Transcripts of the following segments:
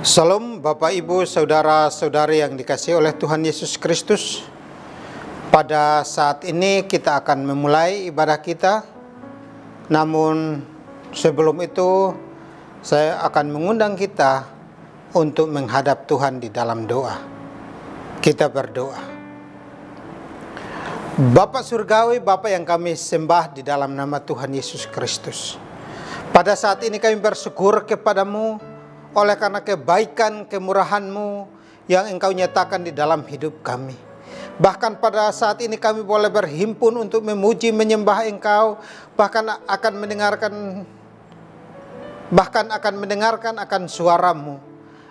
Salam Bapak Ibu Saudara-saudari yang dikasihi oleh Tuhan Yesus Kristus. Pada saat ini kita akan memulai ibadah kita. Namun sebelum itu saya akan mengundang kita untuk menghadap Tuhan di dalam doa. Kita berdoa. Bapa Surgawi, Bapa yang kami sembah di dalam nama Tuhan Yesus Kristus. Pada saat ini kami bersyukur kepadamu oleh karena kebaikan kemurahan-Mu yang Engkau nyatakan di dalam hidup kami. Bahkan pada saat ini kami boleh berhimpun untuk memuji menyembah Engkau, bahkan akan mendengarkan akan suara-Mu.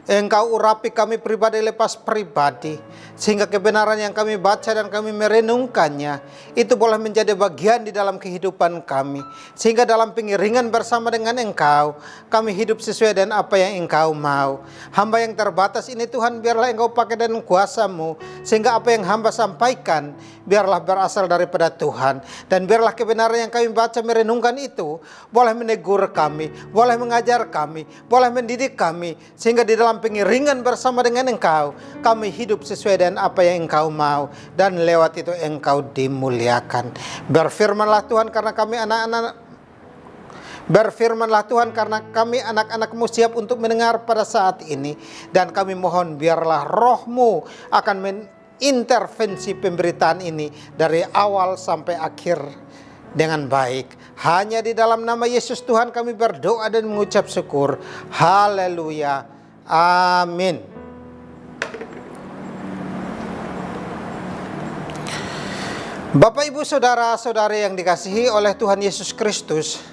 Engkau urapi kami pribadi lepas pribadi, sehingga kebenaran yang kami baca dan kami merenungkannya itu boleh menjadi bagian di dalam kehidupan kami, sehingga dalam pengiringan bersama dengan Engkau kami hidup sesuai dengan apa yang Engkau mau. Hamba yang terbatas ini Tuhan, biarlah Engkau pakai dengan kuasa-Mu, sehingga apa yang hamba sampaikan biarlah berasal daripada Tuhan, dan biarlah kebenaran yang kami baca merenungkan itu boleh menegur kami, boleh mengajar kami, boleh mendidik kami, sehingga di dalam pengiringan bersama dengan Engkau kami hidup sesuai dengan apa yang Engkau mau, dan lewat itu Engkau dimuliakan. Berfirmanlah Tuhan karena kami anak-anak-Mu siap untuk mendengar pada saat ini, dan kami mohon biarlah Roh-Mu akan mengintervensi pemberitaan ini dari awal sampai akhir dengan baik. Hanya di dalam nama Yesus Tuhan kami berdoa dan mengucap syukur. Haleluya. Amin. Bapak Ibu Saudara-saudari yang dikasihi oleh Tuhan Yesus Kristus,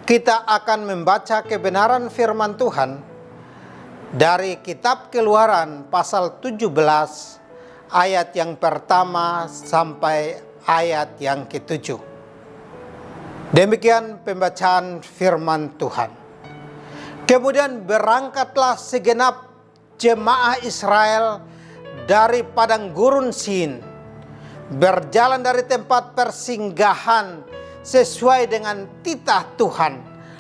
kita akan membaca kebenaran firman Tuhan dari kitab Keluaran pasal 17 ayat yang pertama sampai ayat yang ke-7. Demikian pembacaan firman Tuhan. Kemudian berangkatlah segenap jemaah Israel dari padang gurun Sin, berjalan dari tempat persinggahan sesuai dengan titah Tuhan.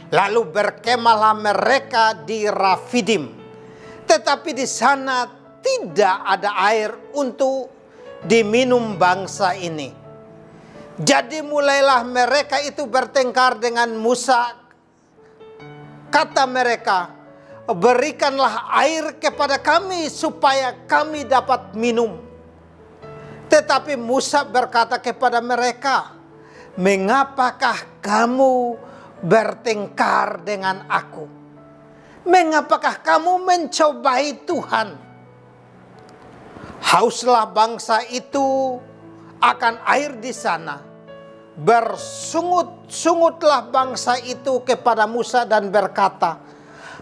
Lalu berkemahlah mereka di Rafidim. Tetapi di sana tidak ada air untuk diminum bangsa ini. Jadi mulailah mereka itu bertengkar dengan Musa. Kata mereka, berikanlah air kepada kami supaya kami dapat minum. Tetapi Musa berkata kepada mereka, mengapakah kamu bertengkar dengan aku? Mengapakah kamu mencobai Tuhan? Hauslah bangsa itu akan air di sana. Bersungut-sungutlah bangsa itu kepada Musa dan berkata,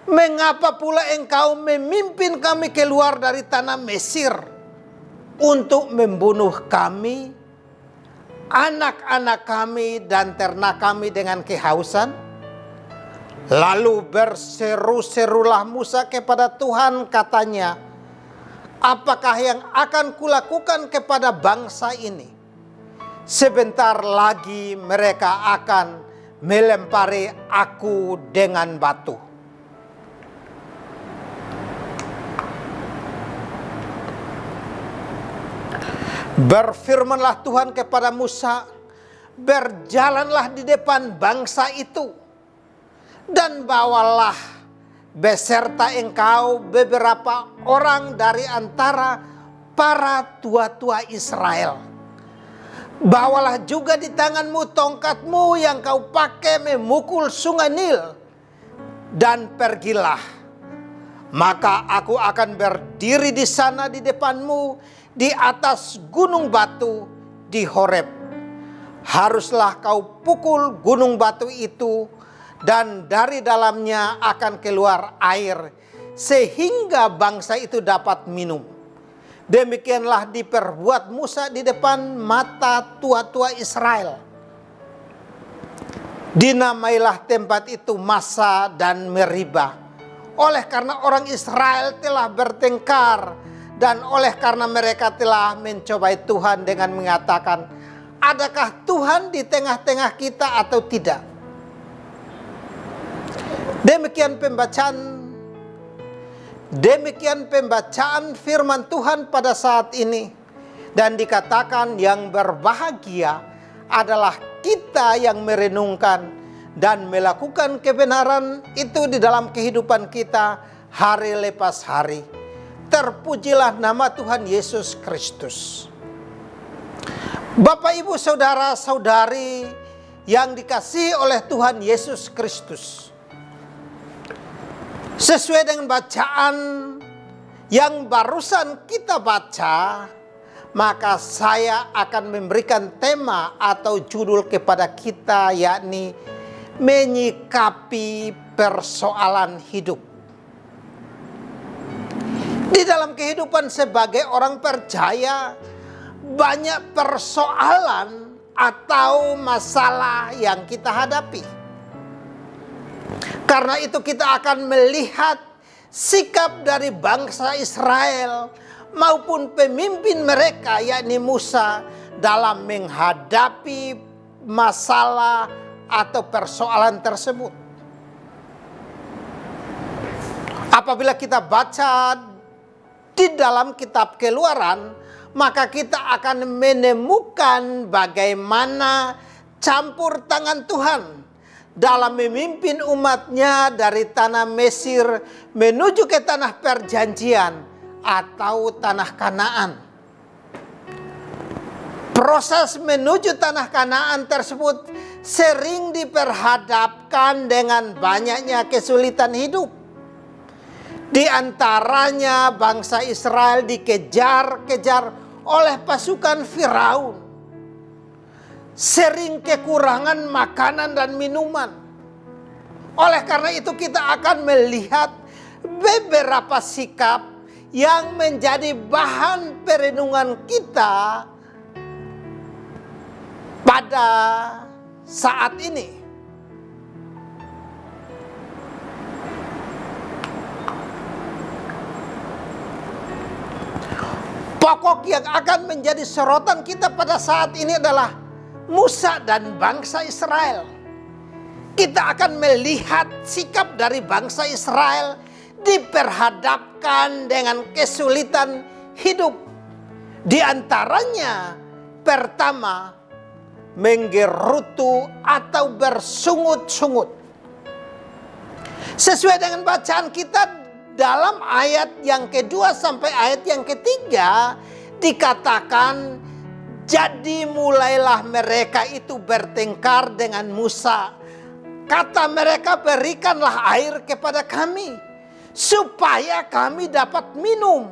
mengapa pula engkau memimpin kami keluar dari tanah Mesir untuk membunuh kami, anak-anak kami dan ternak kami dengan kehausan? Lalu berseru-serulah Musa kepada Tuhan, katanya, apakah yang akan kulakukan kepada bangsa ini? Sebentar lagi mereka akan melempari aku dengan batu. Berfirmanlah Tuhan kepada Musa, berjalanlah di depan bangsa itu, dan bawalah beserta engkau beberapa orang dari antara para tua-tua Israel. Bawalah juga di tanganmu tongkatmu yang kau pakai memukul sungai Nil, dan pergilah. Maka aku akan berdiri di sana di depanmu di atas gunung batu di Horeb. Haruslah kau pukul gunung batu itu, dan dari dalamnya akan keluar air, sehingga bangsa itu dapat minum. Demikianlah diperbuat Musa di depan mata tua-tua Israel. Dinamailah tempat itu Massa dan Meribah, oleh karena orang Israel telah bertengkar, dan oleh karena mereka telah mencobai Tuhan dengan mengatakan, adakah Tuhan di tengah-tengah kita atau tidak? Demikian pembacaan Demikian pembacaan firman Tuhan pada saat ini. Dan dikatakan yang berbahagia adalah kita yang merenungkan dan melakukan kebenaran itu di dalam kehidupan kita hari lepas hari. Terpujilah nama Tuhan Yesus Kristus. Bapak, Ibu, saudara-saudari yang dikasihi oleh Tuhan Yesus Kristus. Sesuai dengan bacaan yang barusan kita baca, maka saya akan memberikan tema atau judul kepada kita, yakni menyikapi persoalan hidup. Di dalam kehidupan sebagai orang percaya, banyak persoalan atau masalah yang kita hadapi. Karena itu kita akan melihat sikap dari bangsa Israel maupun pemimpin mereka, yakni Musa, dalam menghadapi masalah atau persoalan tersebut. Apabila kita baca di dalam kitab Keluaran, maka kita akan menemukan bagaimana campur tangan Tuhan dalam memimpin umatnya dari tanah Mesir menuju ke tanah perjanjian atau tanah Kanaan. Proses menuju tanah Kanaan tersebut sering diperhadapkan dengan banyaknya kesulitan hidup. Di antaranya bangsa Israel dikejar-kejar oleh pasukan Firaun. Sering kekurangan makanan dan minuman. Oleh karena itu kita akan melihat beberapa sikap yang menjadi bahan perenungan kita pada saat ini. Pokok yang akan menjadi sorotan kita pada saat ini adalah Musa dan bangsa Israel. Kita akan melihat sikap dari bangsa Israel diperhadapkan dengan kesulitan hidup. Di antaranya, pertama, menggerutu atau bersungut-sungut. Sesuai dengan bacaan kita dalam ayat yang kedua sampai ayat yang ketiga, dikatakan, jadi mulailah mereka itu bertengkar dengan Musa. Kata mereka, berikanlah air kepada kami, supaya kami dapat minum.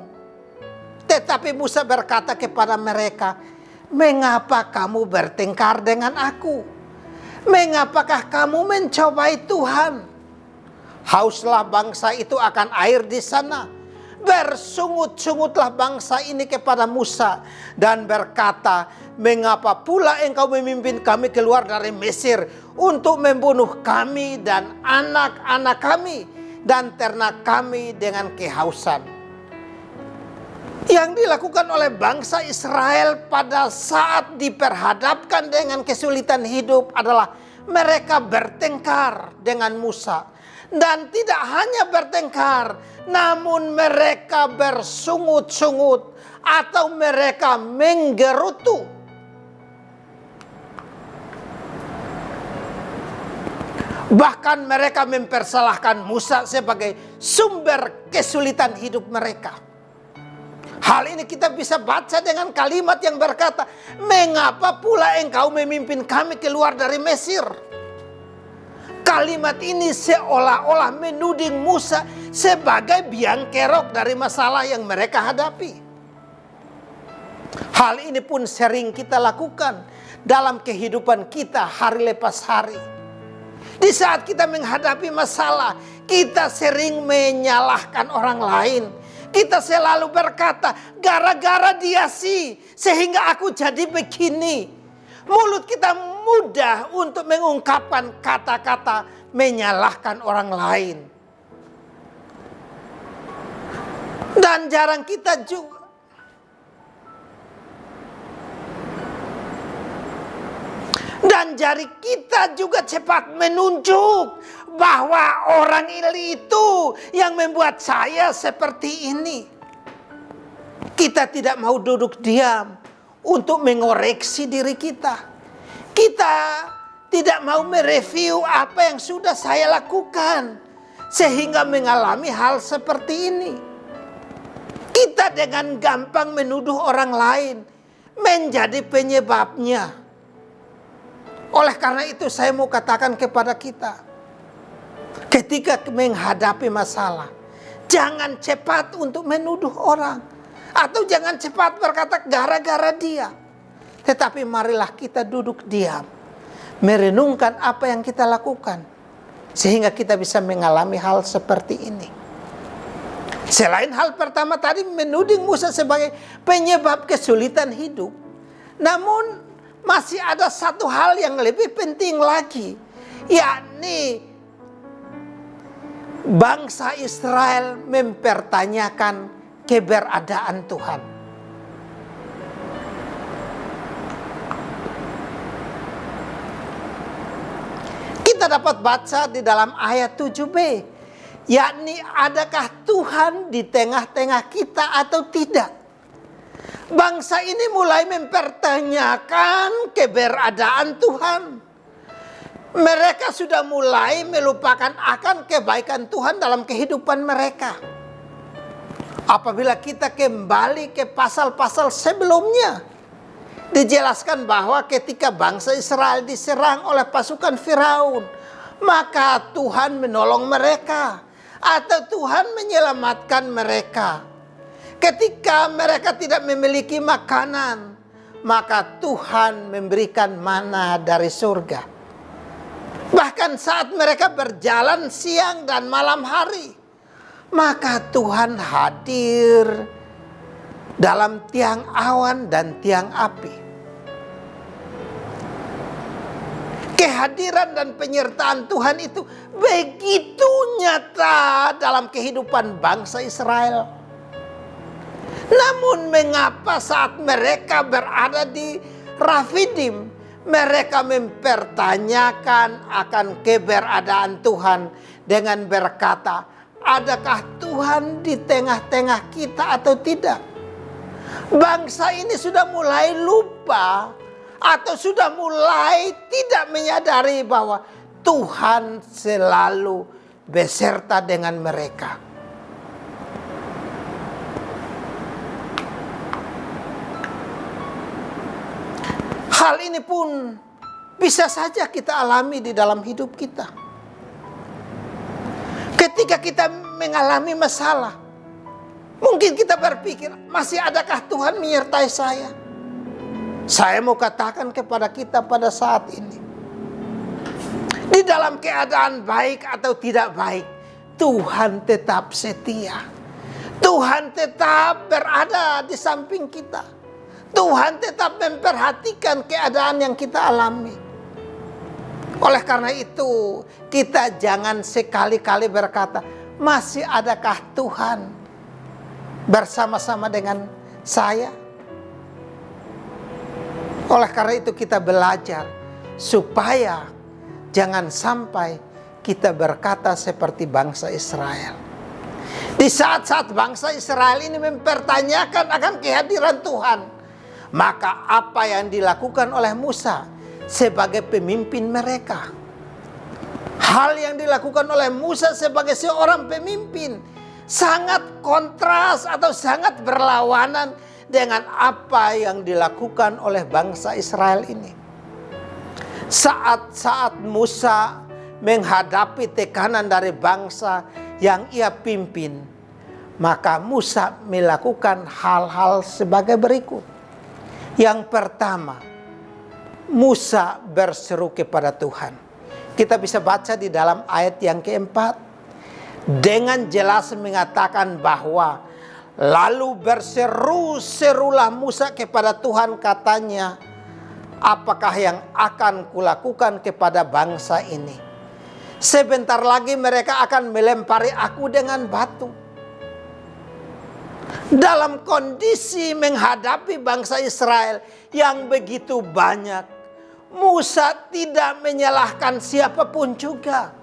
Tetapi Musa berkata kepada mereka, mengapa kamu bertengkar dengan aku? Mengapakah kamu mencobai Tuhan? Hauslah bangsa itu akan air di sana. Bersungut-sungutlah bangsa ini kepada Musa dan berkata, mengapa pula engkau memimpin kami keluar dari Mesir untuk membunuh kami dan anak-anak kami dan ternak kami dengan kehausan. Yang dilakukan oleh bangsa Israel pada saat diperhadapkan dengan kesulitan hidup adalah mereka bertengkar dengan Musa. Dan tidak hanya bertengkar, namun mereka bersungut-sungut atau mereka menggerutu. Bahkan mereka mempersalahkan Musa sebagai sumber kesulitan hidup mereka. Hal ini kita bisa baca dengan kalimat yang berkata, mengapa pula engkau memimpin kami keluar dari Mesir? Kalimat ini seolah-olah menuding Musa sebagai biang kerok dari masalah yang mereka hadapi. Hal ini pun sering kita lakukan dalam kehidupan kita hari lepas hari. Di saat kita menghadapi masalah, kita sering menyalahkan orang lain. Kita selalu berkata, gara-gara dia sih, sehingga aku jadi begini. Mulut kita mudah untuk mengungkapkan kata-kata menyalahkan orang lain. Dan jarang kita juga Dan jari kita juga cepat menunjuk bahwa orang itu yang membuat saya seperti ini. Kita tidak mau duduk diam untuk mengoreksi diri kita. Kita tidak mau mereview apa yang sudah saya lakukan sehingga mengalami hal seperti ini. Kita dengan gampang menuduh orang lain menjadi penyebabnya. Oleh karena itu saya mau katakan kepada kita, ketika menghadapi masalah, jangan cepat untuk menuduh orang. Atau jangan cepat berkata gara-gara dia. Tetapi marilah kita duduk diam, merenungkan apa yang kita lakukan, sehingga kita bisa mengalami hal seperti ini. Selain hal pertama tadi menuding Musa sebagai penyebab kesulitan hidup, namun masih ada satu hal yang lebih penting lagi, yakni bangsa Israel mempertanyakan keberadaan Tuhan. Kita dapat baca di dalam ayat 7b, yakni adakah Tuhan di tengah-tengah kita atau tidak? Bangsa ini mulai mempertanyakan keberadaan Tuhan. Mereka sudah mulai melupakan akan kebaikan Tuhan dalam kehidupan mereka. Apabila kita kembali ke pasal-pasal sebelumnya, dijelaskan bahwa ketika bangsa Israel diserang oleh pasukan Firaun, maka Tuhan menolong mereka atau Tuhan menyelamatkan mereka. Ketika mereka tidak memiliki makanan, maka Tuhan memberikan mana dari surga. Bahkan saat mereka berjalan siang dan malam hari, maka Tuhan hadir dalam tiang awan dan tiang api. Kehadiran dan penyertaan Tuhan itu begitu nyata dalam kehidupan bangsa Israel. Namun mengapa saat mereka berada di Rafidim, mereka mempertanyakan akan keberadaan Tuhan dengan berkata, adakah Tuhan di tengah-tengah kita atau tidak? Bangsa ini sudah mulai lupa atau sudah mulai tidak menyadari bahwa Tuhan selalu beserta dengan mereka. Hal ini pun bisa saja kita alami di dalam hidup kita. Ketika kita mengalami masalah, mungkin kita berpikir, masih adakah Tuhan menyertai saya? Saya mau katakan kepada kita pada saat ini, di dalam keadaan baik atau tidak baik, Tuhan tetap setia. Tuhan tetap berada di samping kita. Tuhan tetap memperhatikan keadaan yang kita alami. Oleh karena itu, kita jangan sekali-kali berkata, masih adakah Tuhan bersama-sama dengan saya? Oleh karena itu kita belajar supaya jangan sampai kita berkata seperti bangsa Israel. Di saat-saat bangsa Israel ini mempertanyakan akan kehadiran Tuhan, maka apa yang dilakukan oleh Musa sebagai pemimpin mereka, hal yang dilakukan oleh Musa sebagai seorang pemimpin sangat kontras atau sangat berlawanan dengan apa yang dilakukan oleh bangsa Israel ini. Saat-saat Musa menghadapi tekanan dari bangsa yang ia pimpin, maka Musa melakukan hal-hal sebagai berikut. Yang pertama, Musa berseru kepada Tuhan. Kita bisa baca di dalam ayat yang keempat, dengan jelas mengatakan bahwa lalu berseru-serulah Musa kepada Tuhan, katanya, apakah yang akan kulakukan kepada bangsa ini? Sebentar lagi mereka akan melempari aku dengan batu. Dalam kondisi menghadapi bangsa Israel yang begitu banyak, Musa tidak menyalahkan siapapun juga,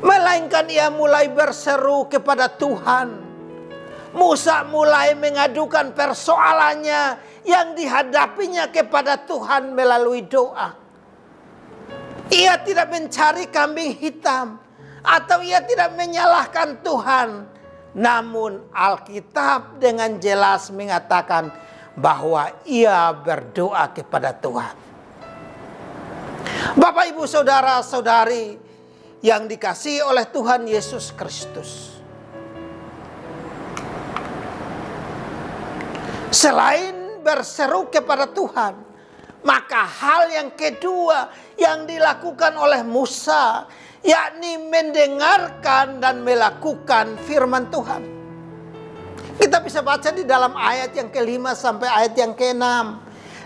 melainkan ia mulai berseru kepada Tuhan. Musa mulai mengadukan persoalannya yang dihadapinya kepada Tuhan melalui doa. Ia tidak mencari kambing hitam atau ia tidak menyalahkan Tuhan. Namun Alkitab dengan jelas mengatakan bahwa ia berdoa kepada Tuhan. Bapak, Ibu, saudara-saudari yang dikasihi oleh Tuhan Yesus Kristus. Selain berseru kepada Tuhan, maka hal yang kedua yang dilakukan oleh Musa, yakni mendengarkan dan melakukan firman Tuhan. Kita bisa baca di dalam ayat yang ke-5 sampai ayat yang ke-6.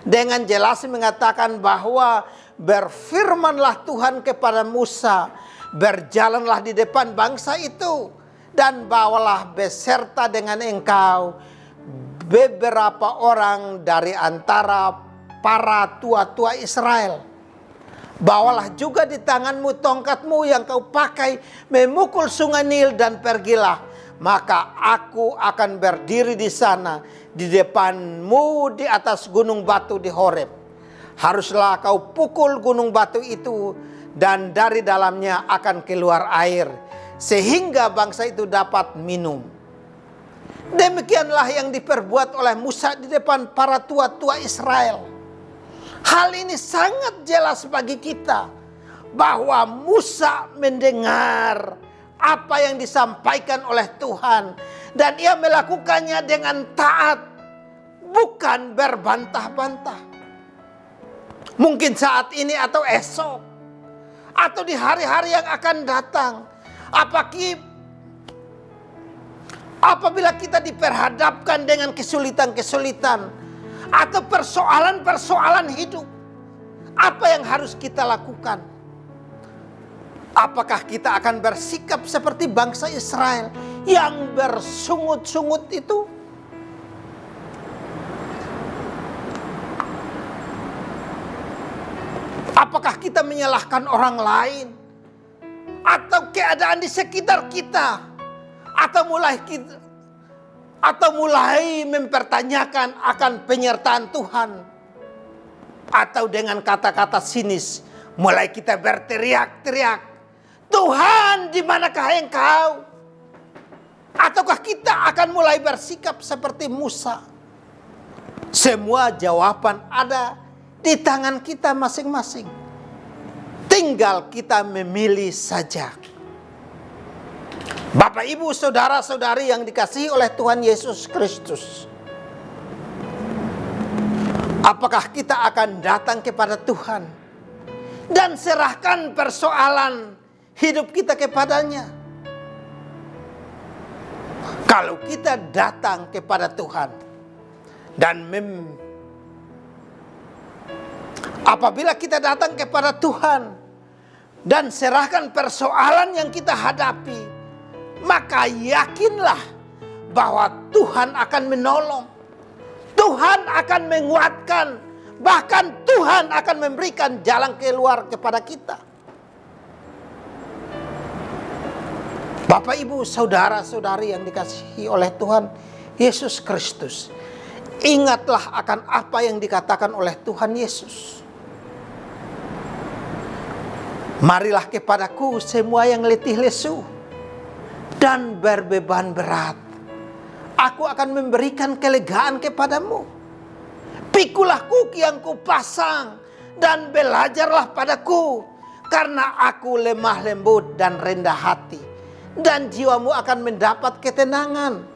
Dengan jelas mengatakan bahwa berfirmanlah Tuhan kepada Musa, berjalanlah di depan bangsa itu, dan bawalah beserta dengan engkau beberapa orang dari antara para tua-tua Israel. Bawalah juga di tanganmu tongkatmu yang kau pakai memukul sungai Nil, dan pergilah. Maka aku akan berdiri di sana di depanmu di atas gunung batu di Horeb. Haruslah kau pukul gunung batu itu, dan dari dalamnya akan keluar air, sehingga bangsa itu dapat minum. Demikianlah yang diperbuat oleh Musa di depan para tua-tua Israel. Hal ini sangat jelas bagi kita bahwa Musa mendengar apa yang disampaikan oleh Tuhan, dan ia melakukannya dengan taat, bukan berbantah-bantah. Mungkin saat ini atau esok, atau di hari-hari yang akan datang, apabila kita diperhadapkan dengan kesulitan-kesulitan atau persoalan-persoalan hidup, apa yang harus kita lakukan? Apakah kita akan bersikap seperti bangsa Israel yang bersungut-sungut itu? Apakah kita menyalahkan orang lain atau keadaan di sekitar kita, atau mulai mempertanyakan akan penyertaan Tuhan, atau dengan kata-kata sinis mulai kita berteriak-teriak, Tuhan, di manakah engkau? Ataukah kita akan mulai bersikap seperti Musa? Semua jawaban ada di tangan kita masing-masing. Tinggal kita memilih saja. Bapak, Ibu, saudara-saudari yang dikasihi oleh Tuhan Yesus Kristus. Apakah kita akan datang kepada Tuhan dan serahkan persoalan hidup kita kepadanya? Kalau kita datang kepada Tuhan dan apabila kita datang kepada Tuhan dan serahkan persoalan yang kita hadapi, maka yakinlah bahwa Tuhan akan menolong, Tuhan akan menguatkan, bahkan Tuhan akan memberikan jalan keluar kepada kita. Bapak, Ibu, saudara-saudari yang dikasihi oleh Tuhan Yesus Kristus, ingatlah akan apa yang dikatakan oleh Tuhan Yesus. Marilah kepadaku semua yang letih lesu dan berbeban berat, aku akan memberikan kelegaan kepadamu. Pikulah kuk yang kupasang dan belajarlah padaku, karena aku lemah lembut dan rendah hati, dan jiwamu akan mendapat ketenangan.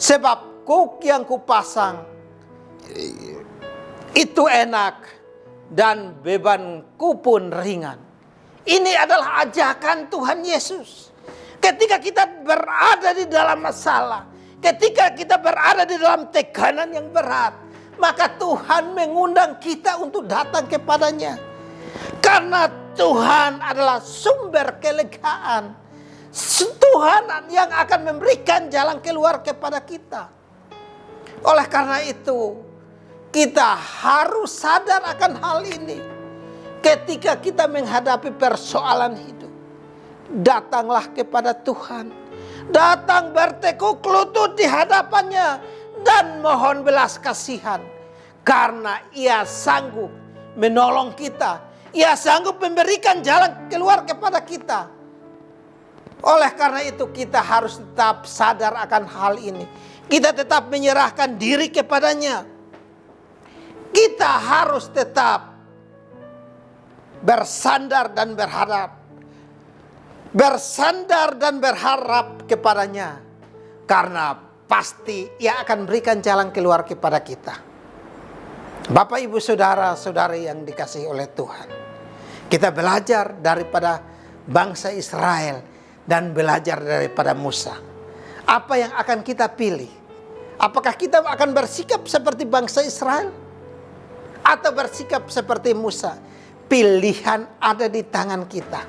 Sebab kuk yang kupasang itu enak dan bebanku pun ringan. Ini adalah ajakan Tuhan Yesus. Ketika kita berada di dalam masalah, ketika kita berada di dalam tekanan yang berat, maka Tuhan mengundang kita untuk datang kepadanya. Karena Tuhan adalah sumber kelegaan. Tuhan yang akan memberikan jalan keluar kepada kita. Oleh karena itu, kita harus sadar akan hal ini. ketika kita menghadapi persoalan hidup, datanglah kepada Tuhan. Datang bertekuk lutut di hadapannya dan mohon belas kasihan. Karena Ia sanggup menolong kita. Ia sanggup memberikan jalan keluar kepada kita. Oleh karena itu kita harus tetap sadar akan hal ini. Kita tetap menyerahkan diri kepadanya. Kita harus tetap bersandar dan berharap. Bersandar dan berharap kepadanya. Karena pasti Ia akan berikan jalan keluar kepada kita. Bapak, Ibu, Saudara-saudari yang dikasihi oleh Tuhan. Kita belajar daripada bangsa Israel dan belajar daripada Musa. Apa yang akan kita pilih? Apakah kita akan bersikap seperti bangsa Israel? Atau bersikap seperti Musa? Pilihan ada di tangan kita.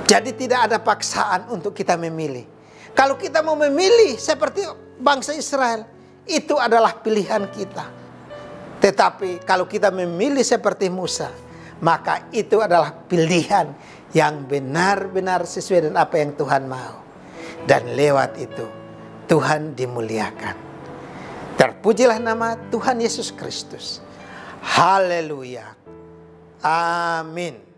Jadi tidak ada paksaan untuk kita memilih. Kalau kita mau memilih seperti bangsa Israel, itu adalah pilihan kita. Tetapi kalau kita memilih seperti Musa, maka itu adalah pilihan yang benar-benar sesuai dengan apa yang Tuhan mau. Dan lewat itu Tuhan dimuliakan. Terpujilah nama Tuhan Yesus Kristus. Haleluya. Amin.